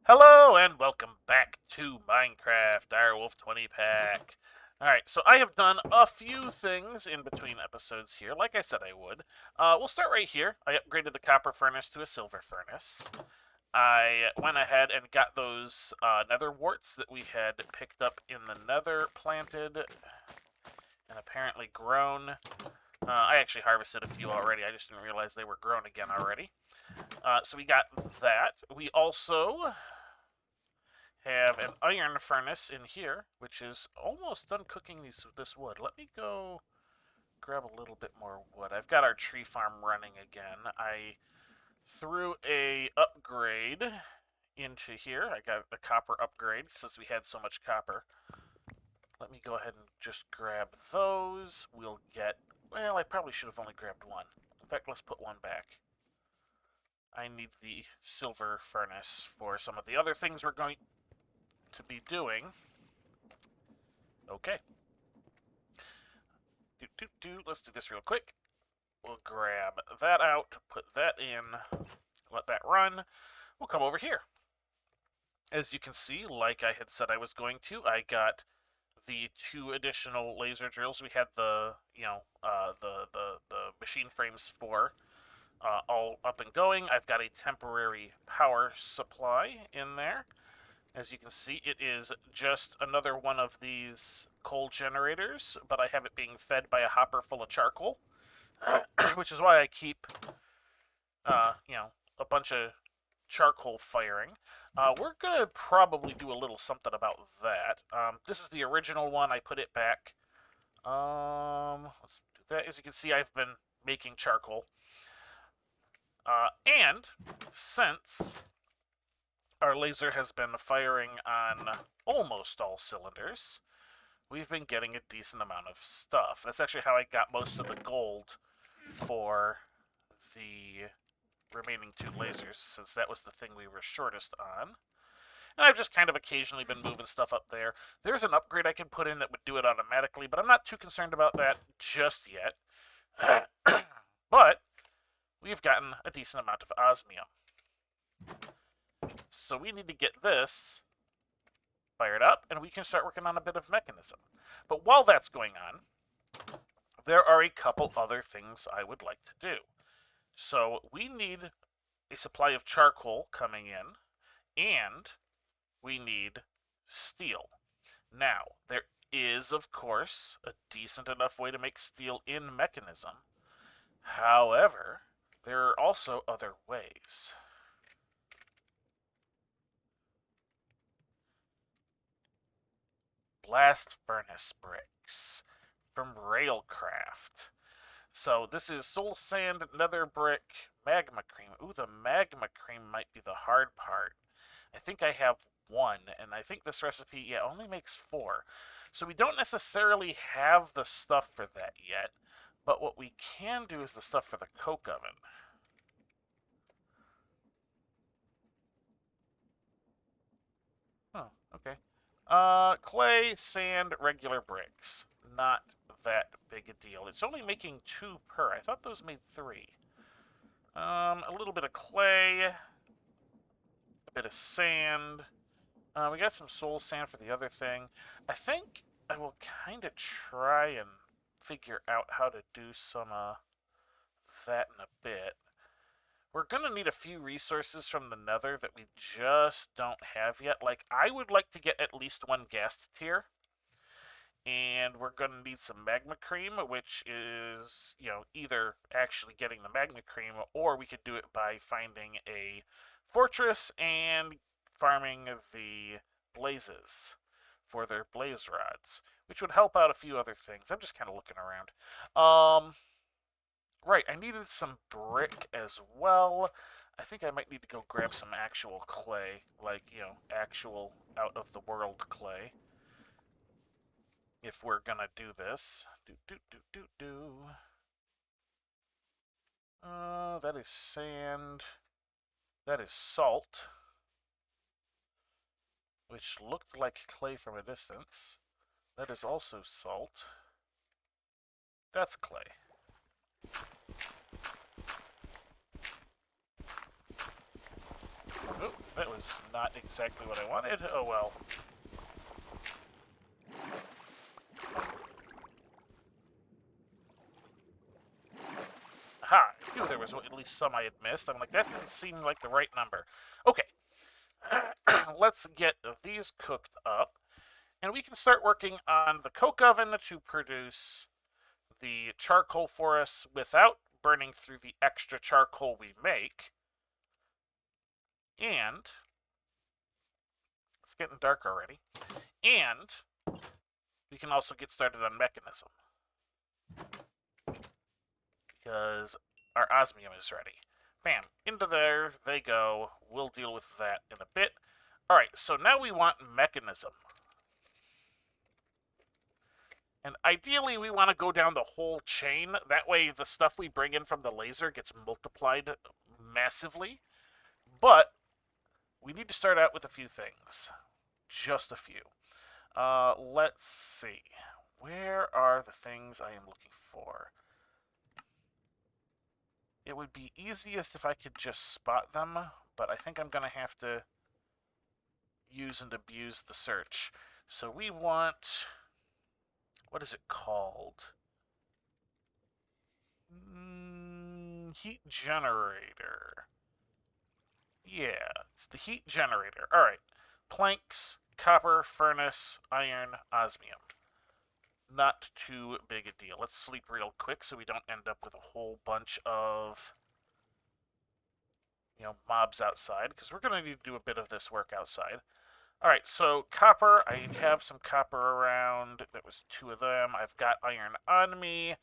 Hello and welcome back to Minecraft Direwolf20 pack. Alright, so I have done a few things in between episodes here, like I said I would. We'll start right here. I upgraded the copper furnace to a silver furnace. I went ahead and got those nether warts that we had picked up in the nether planted and apparently grown. I actually harvested a few already, I just didn't realize they were grown again already. So we got that. We also have an iron furnace in here, which is almost done cooking this wood. Let me go grab a little bit more wood. I've got our tree farm running again. I threw a upgrade into here. I got a copper upgrade since we had so much copper. Let me go ahead and just grab those. We'll get... Well, I probably should have only grabbed one. In fact, let's put one back. I need the silver furnace for some of the other things we're going to be doing. Okay. Let's do this real quick. We'll grab that out, put that in, let that run. We'll come over here. As you can see, like I had said I was going to, I got the 2 additional laser drills. We had the, the machine frames for all up and going. I've got a temporary power supply in there. As you can see, it is just another one of these coal generators, but I have it being fed by a hopper full of charcoal, which is why I keep, a bunch of charcoal firing. We're going to probably do a little something about that. This is the original one. I put it back. Let's do that. As you can see, I've been making charcoal. And since our laser has been firing on almost all cylinders, we've been getting a decent amount of stuff. That's actually how I got most of the gold for the remaining 2 lasers, since that was the thing we were shortest on. And I've just kind of occasionally been moving stuff up there. There's an upgrade I can put in that would do it automatically, but I'm not too concerned about that just yet. But we've gotten a decent amount of osmium. So we need to get this fired up, and we can start working on a bit of Mekanism. But while that's going on, there are a couple other things I would like to do. So we need a supply of charcoal coming in, and we need steel. Now, there is, of course, a decent enough way to make steel in Mekanism. However, there are also other ways. Blast furnace bricks from Railcraft. So this is soul sand, nether brick, magma cream. Ooh, the magma cream might be the hard part. I think I have 1, and I think this recipe, only makes 4. So we don't necessarily have the stuff for that yet, but what we can do is the stuff for the coke oven. Oh, okay. Clay, sand, regular bricks. Not that big a deal. It's only making 2 per. I thought those made 3. A little bit of clay, a bit of sand. We got some soul sand for the other thing. I think I will kind of try and figure out how to do some that in a bit. We're going to need a few resources from the nether that we just don't have yet. Like, I would like to get at least 1 ghast tear. And we're going to need some magma cream, which is, either actually getting the magma cream, or we could do it by finding a fortress and farming the blazes for their blaze rods, which would help out a few other things. I'm just kind of looking around. Right, I needed some brick as well. I think I might need to go grab some actual clay, like, actual out-of-the-world clay, if we're gonna do this. That is sand. That is salt, which looked like clay from a distance. That is also salt. That's clay. Oh, that was not exactly what I wanted. Oh well. Aha! I knew there was at least some I had missed. I'm like, that didn't seem like the right number. Okay. Let's get these cooked up. And we can start working on the coke oven to produce the charcoal for us without burning through the extra charcoal we make. And it's getting dark already. And we can also get started on Mekanism, because our Osmium is ready. Bam, into there they go. We'll deal with that in a bit. All right, so now we want Mekanism. And ideally, we want to go down the whole chain. That way, the stuff we bring in from the laser gets multiplied massively. But we need to start out with a few things. Just a few. Let's see. Where are the things I am looking for? It would be easiest if I could just spot them, but I think I'm going to have to use and abuse the search. So we want... What is it called? Heat generator. Yeah, it's the heat generator. All right. Planks, copper, furnace, iron, osmium. Not too big a deal. Let's sleep real quick so we don't end up with a whole bunch of, mobs outside, because we're going to need to do a bit of this work outside. All right, so copper. I have some copper around. There was 2 of them. I've got iron on me.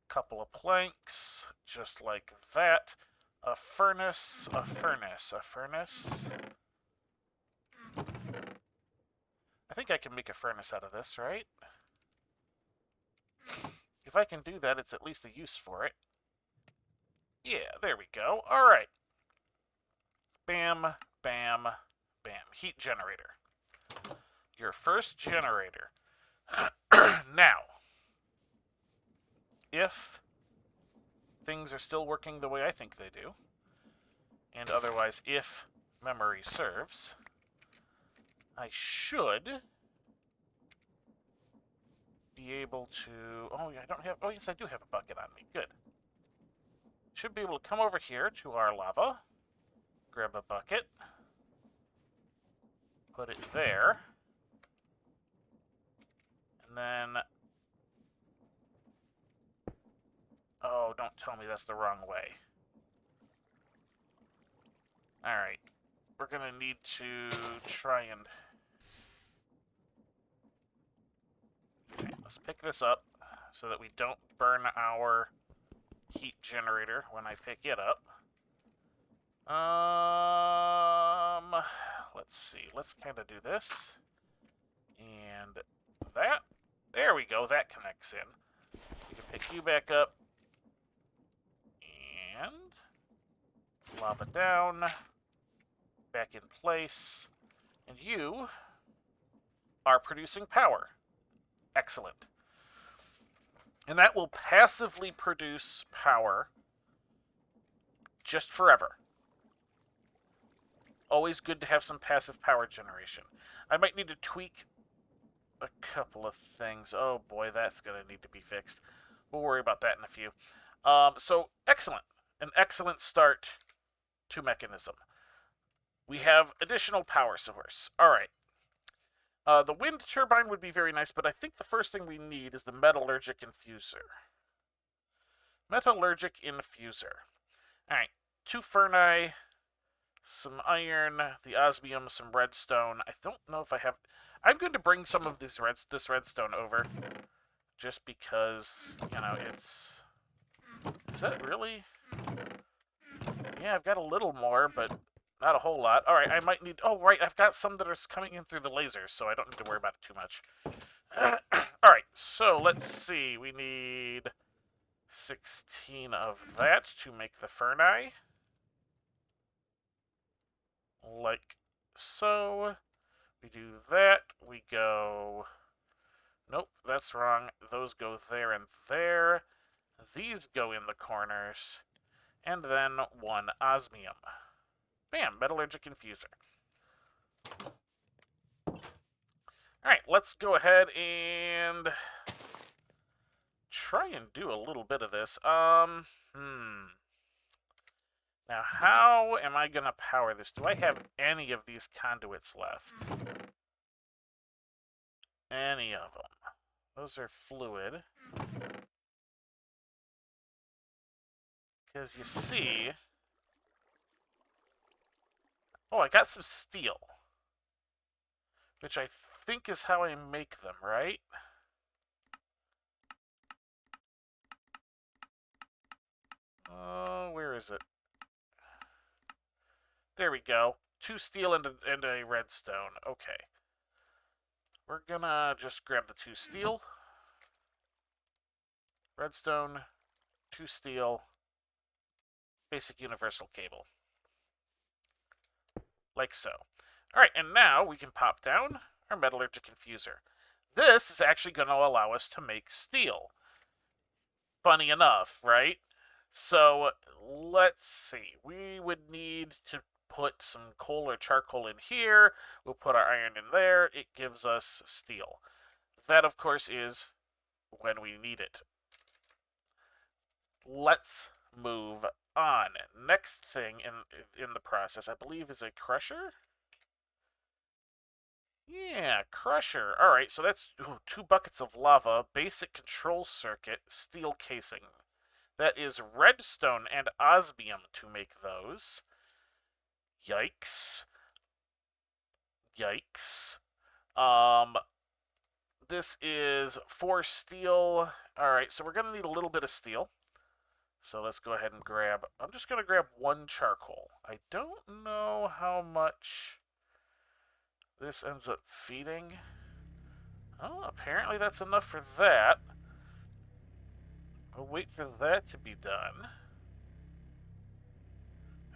Couple of planks, just like that. A furnace, a furnace, a furnace. I think I can make a furnace out of this, right? If I can do that, it's at least a use for it. Yeah, there we go. All right. Bam, bam, bam. Heat generator. Your first generator. Now, if things are still working the way I think they do, and otherwise if memory serves, I should be able to... Oh, I don't have... Oh, yes, I do have a bucket on me. Good. Should be able to come over here to our lava, grab a bucket, put it there, and then... Oh, don't tell me that's the wrong way. Alright. We're going to need to try and... Let's pick this up so that we don't burn our heat generator when I pick it up. Let's see. Let's kind of do this. And that. There we go. That connects in. We can pick you back up. And lava down. Back in place. And you are producing power. Excellent. And that will passively produce power just forever. Always good to have some passive power generation. I might need to tweak a couple of things. Oh boy, that's going to need to be fixed. We'll worry about that in a few. So, excellent. An excellent start to Mekanism. We have additional power source. All right. The wind turbine would be very nice, but I think the first thing we need is the metallurgic infuser. Metallurgic infuser. All right. 2 ferni, some iron, the osmium, some redstone. I don't know if I have... I'm going to bring some of this redstone over, just because, it's... Is that really... Yeah, I've got a little more, but not a whole lot. All right, I might need... Oh, right, I've got some that are coming in through the lasers, so I don't need to worry about it too much. All right, so let's see. We need 16 of that to make the ferni. Like so. We do that. We go... Nope, that's wrong. Those go there and there. These go in the corners. And then 1 osmium. Bam, metallurgic infuser. Alright, let's go ahead and try and do a little bit of this. Now, how am I going to power this? Do I have any of these conduits left? Any of them. Those are fluid. Because you see... Oh, I got some steel. Which I think is how I make them, right? Oh, where is it? There we go. 2 steel and a redstone. Okay. We're gonna just grab the 2 steel. Redstone, 2 steel, basic universal cable. Like so. Alright, and now we can pop down our metallurgic infuser. This is actually going to allow us to make steel. Funny enough, right? So, let's see. We would need to put some coal or charcoal in here. We'll put our iron in there. It gives us steel. That, of course, is when we need it. Let's move on. Next thing in the process, I believe, is a crusher. Yeah, crusher. All right, so that's 2 buckets of lava, basic control circuit, steel casing. That is redstone and osmium to make those. Yikes. Yikes. This is 4 steel. All right, so we're going to need a little bit of steel. So let's go ahead and grab... I'm just going to grab 1 charcoal. I don't know how much this ends up feeding. Oh, apparently that's enough for that. We'll wait for that to be done.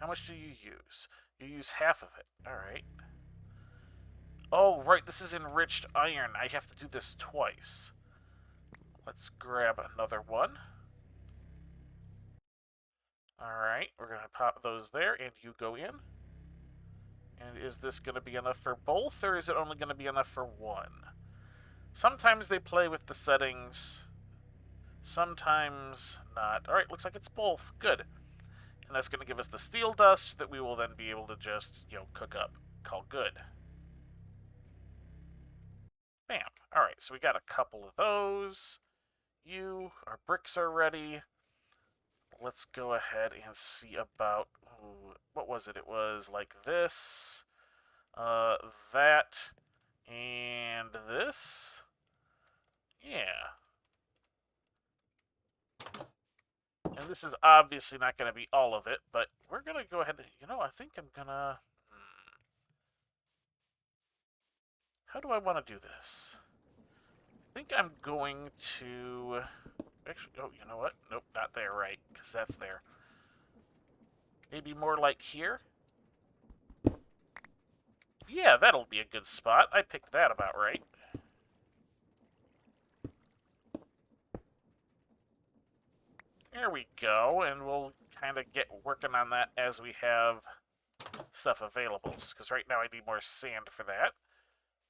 How much do you use? You use half of it. Alright. Oh, right, this is enriched iron. I have to do this twice. Let's grab another one. Alright, we're going to pop those there, and you go in. And is this going to be enough for both, or is it only going to be enough for one? Sometimes they play with the settings, sometimes not. Alright, looks like it's both. Good. And that's going to give us the steel dust that we will then be able to just, cook up. Call good. Bam. Alright, so we got a couple of those. Our bricks are ready. Let's go ahead and see about... what was it? It was like this, that, and this. Yeah. And this is obviously not going to be all of it, but we're going to go ahead and... I think I'm going to... How do I want to do this? I think I'm going to... Actually, oh, you know what? Nope, not there, right, because that's there. Maybe more like here? Yeah, that'll be a good spot. I picked that about right. There we go, and we'll kind of get working on that as we have stuff available, because right now I need more sand for that.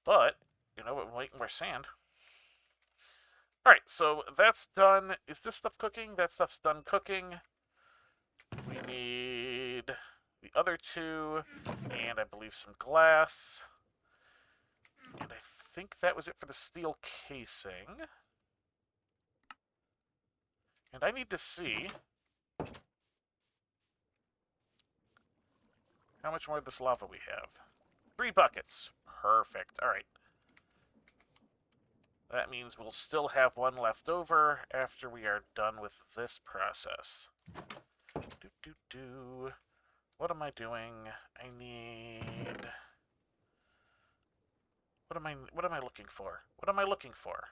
But, we'll make more sand. Alright, so that's done. Is this stuff cooking? That stuff's done cooking. We need the other 2, and I believe some glass. And I think that was it for the steel casing. And I need to see how much more of this lava we have. 3 buckets. Perfect. Alright. That means we'll still have 1 left over after we are done with this process. What am I doing? I need... What am I looking for? What am I looking for?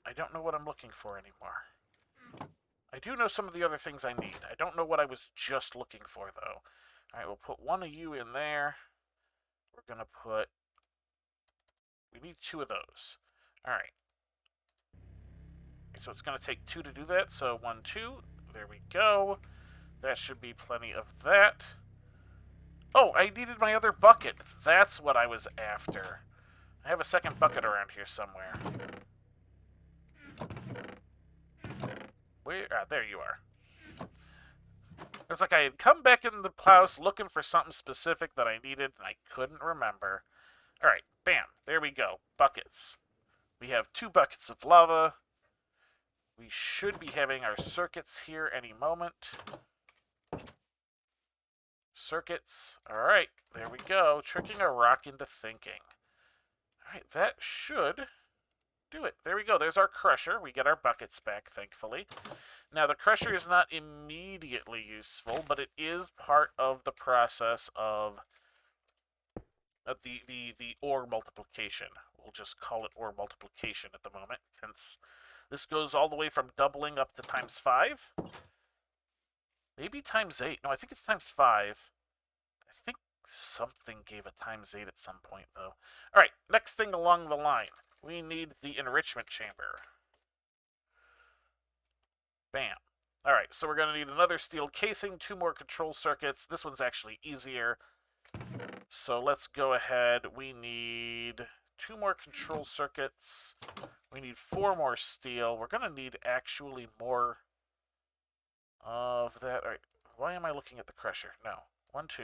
I don't know what I'm looking for anymore. I do know some of the other things I need. I don't know what I was just looking for, though. Alright, we'll put 1 of you in there. We're going to put... We need 2 of those. Alright. So it's going to take 2 to do that. So 1, 2. There we go. That should be plenty of that. Oh, I needed my other bucket. That's what I was after. I have a second bucket around here somewhere. Where? Ah, there you are. It's like I had come back in the house looking for something specific that I needed, and I couldn't remember. All right, bam. There we go. Buckets. We have 2 buckets of lava. We should be having our circuits here any moment. Circuits. All right, there we go. Tricking a rock into thinking. All right, that should do it. There we go. There's our crusher. We get our buckets back, thankfully. Now, the crusher is not immediately useful, but it is part of the process of the ore multiplication. We'll just call it ore multiplication at the moment, since this goes all the way from doubling up to times 5. Maybe times 8. No, I think it's times 5. I think something gave a times 8 at some point, though. All right, next thing along the line. We need the enrichment chamber. Bam. All right, so we're going to need another steel casing, 2 more control circuits. This one's actually easier. So let's go ahead. We need 2 more control circuits. We need 4 more steel. We're going to need actually more of that. All right, why am I looking at the crusher? No. 1, 2.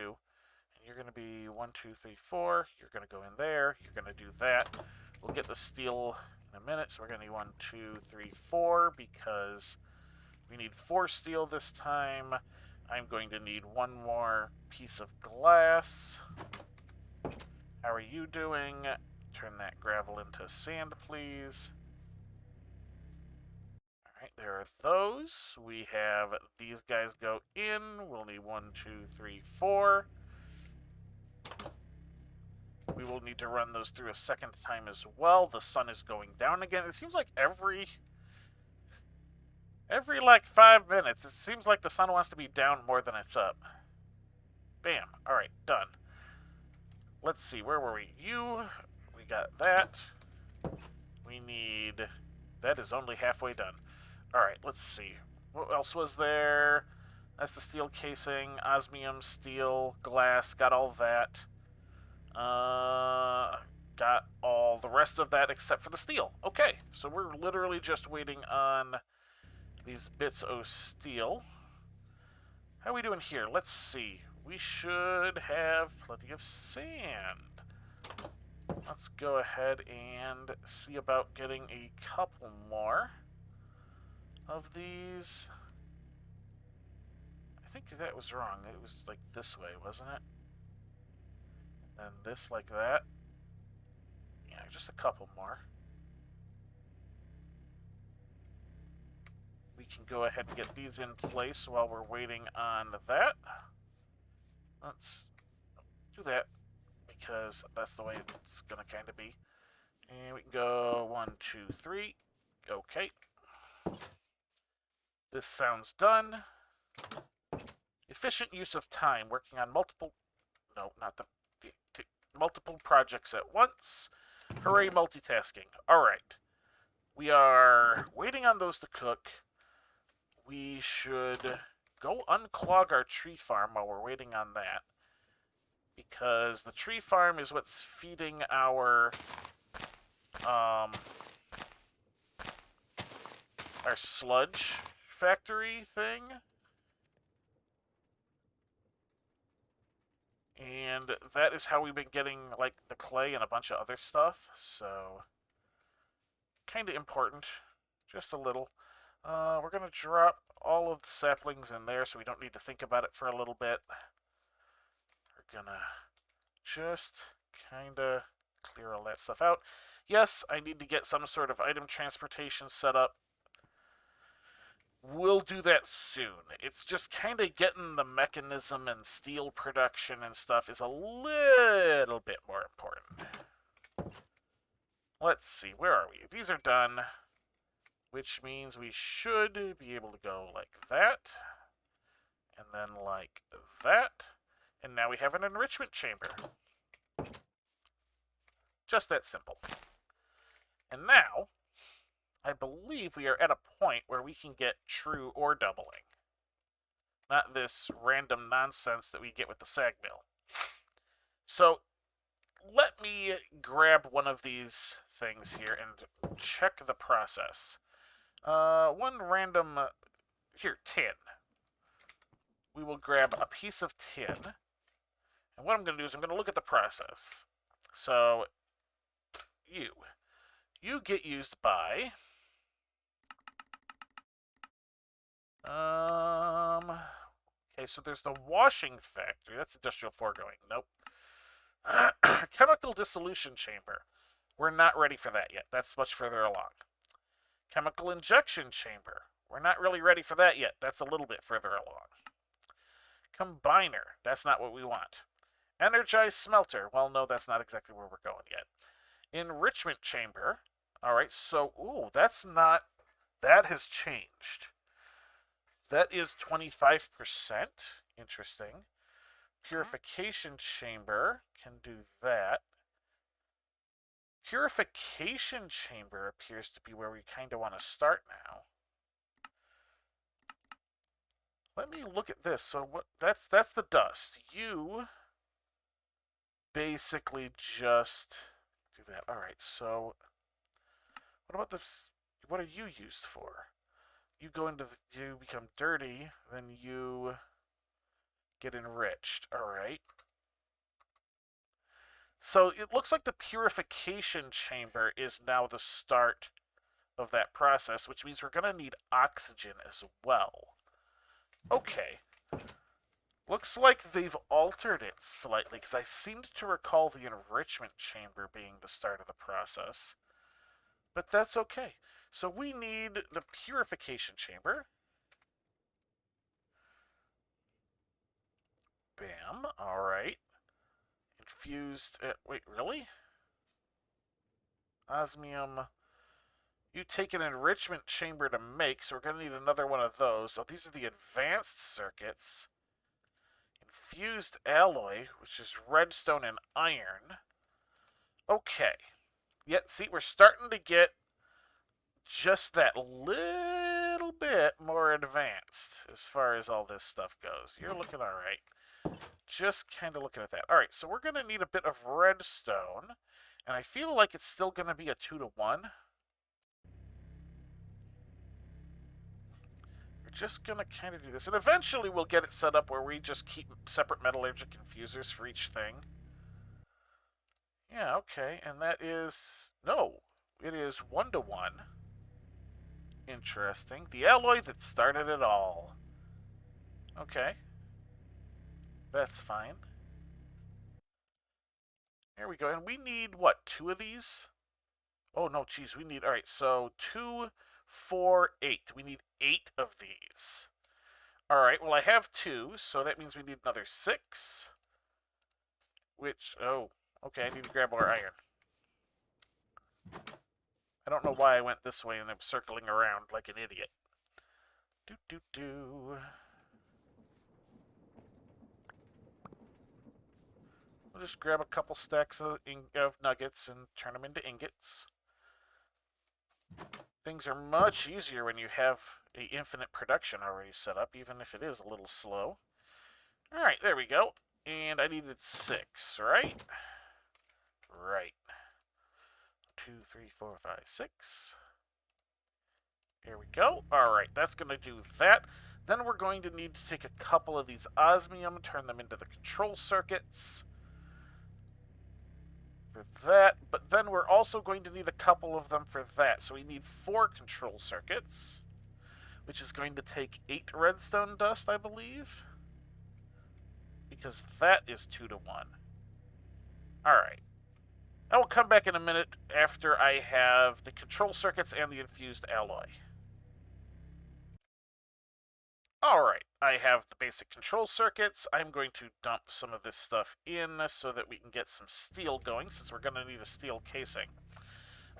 And you're going to be 1, 2, 3, 4. You're going to go in there. You're going to do that. We'll get the steel in a minute. So we're going to need 1, 2, 3, 4 because we need 4 steel this time. I'm going to need 1 more piece of glass. How are you doing? Turn that gravel into sand, please. All right, there are those. We have these guys go in. We'll need 1, 2, 3, 4. We will need to run those through a second time as well. The sun is going down again. It seems like every like 5 minutes, it seems like the sun wants to be down more than it's up. Bam. All right, done. Let's see, where were we? We got that. We need... That is only halfway done. All right, let's see. What else was there? That's the steel casing, osmium, steel, glass, got all that. Got all the rest of that except for the steel. Okay, so we're literally just waiting on these bits of steel. How are we doing here? Let's see. We should have plenty of sand. Let's go ahead and see about getting a couple more of these. I think that was wrong. It was like this way, wasn't it? And this like that. Yeah, just a couple more. We can go ahead and get these in place while we're waiting on that. Let's do that because that's the way it's going to kind of be. And we can go 1, 2, 3. Okay. This sounds done. Efficient use of time, working on multiple... No, not the multiple projects at once. Hooray, multitasking. All right. We are waiting on those to cook. We should go unclog our tree farm while we're waiting on that. Because the tree farm is what's feeding our sludge factory thing. And that is how we've been getting, like, the clay and a bunch of other stuff. So, kind of important. Just a little. We're going to drop all of the saplings in there so we don't need to think about it for a little bit. We're going to just kind of clear all that stuff out. Yes, I need to get some sort of item transportation set up. We'll do that soon. It's just kind of getting the mechanism and steel production and stuff is a little bit more important. Let's see, where are we? These are done, which means we should be able to go like that, and then like that, and now we have an enrichment chamber. Just that simple. And now, I believe we are at a point where we can get true ore doubling. not this random nonsense that we get with the sag mill. So let me grab one of these things here and check the process. One random, here, tin. We will grab a piece of tin. And what I'm going to do is I'm going to look at the process. So, you get used by... Okay, so there's the washing factory. That's industrial foregoing. Nope. Chemical dissolution chamber. We're not ready for that yet. That's much further along. Chemical injection chamber. We're not really ready for that yet. That's a little bit further along. Combiner. That's not what we want. Energized smelter. Well, no, that's not exactly where we're going yet. Enrichment chamber. All right, so, ooh, that's not... That has changed. That is 25%. Interesting. Purification chamber can do that. Purification chamber appears to be where we kind of want to start now. Let me look at this. So what? That's the dust. You basically just do that. All right. So what about this? What are you used for? You go into you become dirty, then you get enriched. All right. So it looks like the purification chamber is now the start of that process, which means we're going to need oxygen as well. Okay. Looks like they've altered it slightly, because I seemed to recall the enrichment chamber being the start of the process. But that's okay. So we need the purification chamber. Bam. All right. Infused... wait, really? Osmium. You take an enrichment chamber to make, so we're going to need another one of those. So these are the advanced circuits. Infused alloy, which is redstone and iron. Okay. Yep, see, we're starting to get just that little bit more advanced as far as all this stuff goes. You're looking all right. Just kind of looking at that. All right, so we're going to need a bit of redstone, and I feel like it's still going to be a 2-to-1. We're just going to kind of do this, and eventually we'll get it set up where we just keep separate metallurgic infusers for each thing. Yeah, okay, and that is... No, it is 1-to-1. Interesting. The alloy that started it all. Okay. That's fine. There we go. And we need, what, 2 of these? Oh, no, geez, we need... All right, so 2, 4, 8. We need 8 of these. All right, well, I have 2, so that means we need another 6. Which, oh, okay, I need to grab more iron. I don't know why I went this way and I'm circling around like an idiot. We'll just grab a couple stacks of nuggets and turn them into ingots. Things are much easier when you have an infinite production already set up, even if it is a little slow. Alright, there we go. And I needed 6, right? Right. 2, 3, 4, 5, 6. Here we go. Alright, that's going to do that. Then we're going to need to take a couple of these osmium, turn them into the control circuits. For that, but then we're also going to need a couple of them for that. So we need 4 control circuits, which is going to take 8 redstone dust, I believe. Because that is 2-to-1. Alright. I will come back in a minute after I have the control circuits and the infused alloy. Alright, I have the basic control circuits. I'm going to dump some of this stuff in so that we can get some steel going, since we're going to need a steel casing.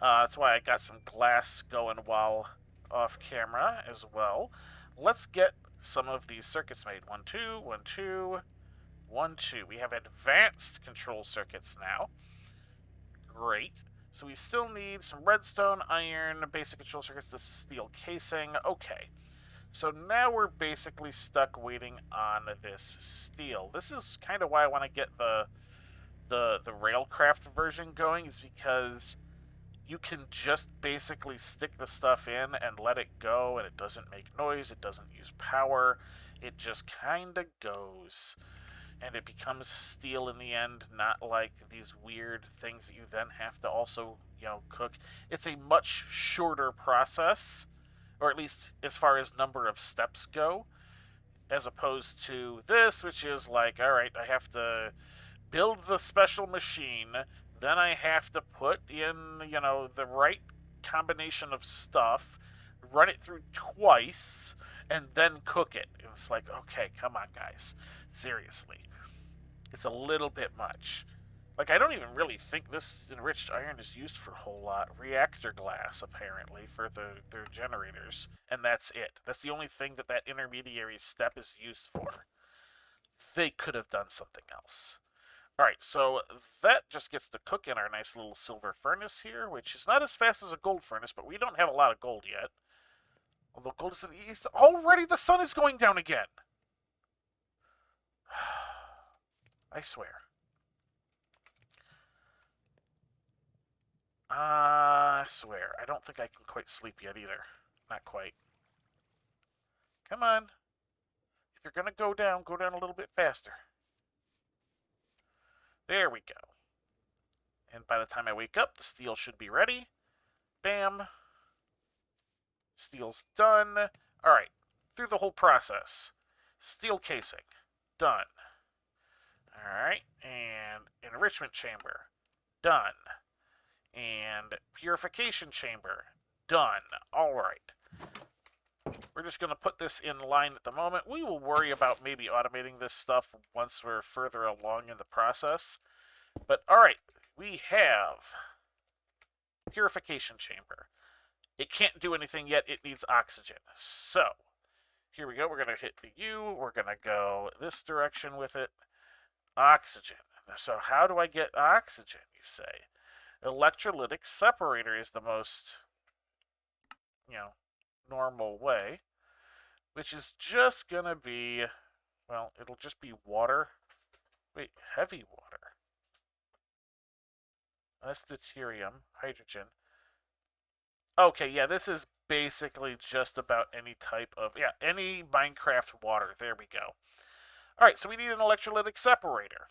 That's why I got some glass going while off camera as well. Let's get some of these circuits made. 1, 2, 1, 2, 1, 2. We have advanced control circuits now. Great. So we still need some redstone, iron, basic control circuits. This is steel casing. Okay. So now we're basically stuck waiting on this steel. This is kind of why I want to get the Railcraft version going, is because you can just basically stick the stuff in and let it go, and it doesn't make noise, it doesn't use power, it just kind of goes. And it becomes steel in the end, not like these weird things that you then have to also, cook. It's a much shorter process, or at least as far as number of steps go, as opposed to this, which is like, all right, I have to build the special machine, then I have to put in, the right combination of stuff, run it through twice, and then cook it. And it's like, okay, come on, guys. Seriously. It's a little bit much. Like, I don't even really think this enriched iron is used for a whole lot. Reactor glass, apparently, for their generators. And that's it. That's the only thing that intermediary step is used for. They could have done something else. Alright, so that just gets to cook in our nice little silver furnace here, which is not as fast as a gold furnace, but we don't have a lot of gold yet. Although gold is to the east. Already the sun is going down again! I swear. I swear. I don't think I can quite sleep yet either. Not quite. Come on. If you're gonna go down a little bit faster. There we go. And by the time I wake up, the steel should be ready. Bam. Steel's done. Alright. Through the whole process. Steel casing. Done. Alright. And enrichment chamber. Done. And purification chamber. Done. Alright. We're just going to put this in line at the moment. We will worry about maybe automating this stuff once we're further along in the process. But alright, we have purification chamber. It can't do anything yet. It needs oxygen. So, here we go. We're going to hit the U. We're going to go this direction with it. Oxygen. So how do I get oxygen, you say? Electrolytic separator is the most, normal way, which is just going to be, well, it'll just be water. Wait, heavy water. That's deuterium, hydrogen. Okay, yeah, this is basically just about any type of, any Minecraft water. There we go. All right, so we need an electrolytic separator.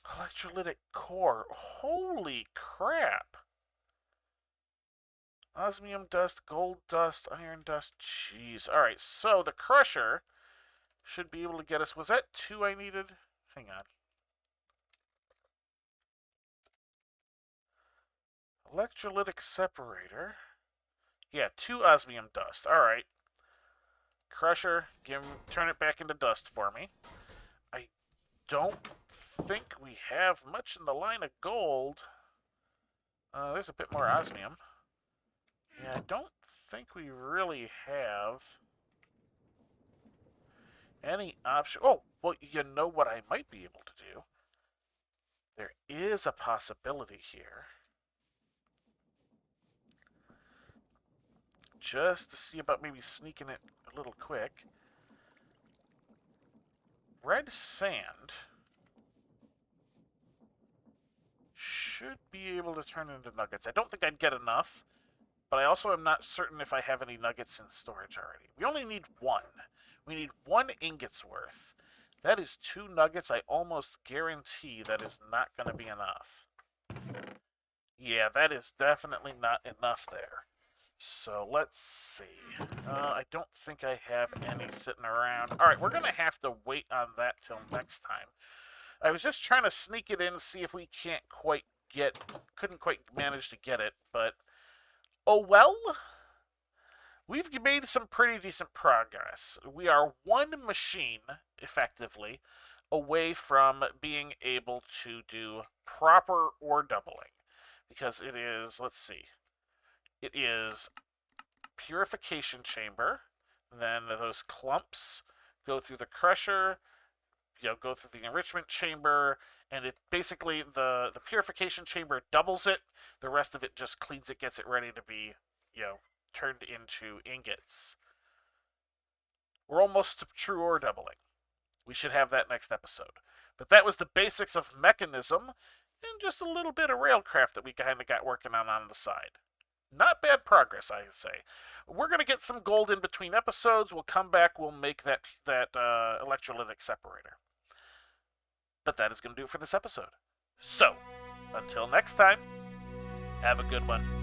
Electrolytic core. Holy crap. Osmium dust, gold dust, iron dust. Jeez. All right, so the crusher should be able to get us. Was that 2 I needed? Hang on. Electrolytic separator. Yeah, 2 osmium dust. All right. Crusher, turn it back into dust for me. I don't think we have much in the line of gold. There's a bit more osmium. Yeah, I don't think we really have any option. Oh, well, you know what I might be able to do? There is a possibility here. Just to see about maybe sneaking it a little quick. Red sand should be able to turn into nuggets. I don't think I'd get enough, but I also am not certain if I have any nuggets in storage already. We only need 1. We need 1 ingot's worth. That is 2 nuggets. I almost guarantee that is not going to be enough. Yeah, that is definitely not enough there. So let's see. I don't think I have any sitting around. All right, we're going to have to wait on that till next time. I was just trying to sneak it in, see if we couldn't quite manage to get it, but oh well. We've made some pretty decent progress. We are 1 machine, effectively, away from being able to do proper ore doubling. Because it is, let's see, it is purification chamber, then those clumps go through the crusher, go through the enrichment chamber, and it basically, the purification chamber doubles it, the rest of it just cleans it, gets it ready to be, turned into ingots. We're almost to true ore doubling. We should have that next episode. But that was the basics of Mekanism and just a little bit of railcraft that we kind of got working on the side. Not bad progress, I say. We're going to get some gold in between episodes. We'll come back. We'll make that electrolytic separator. But that is going to do it for this episode. So, until next time, have a good one.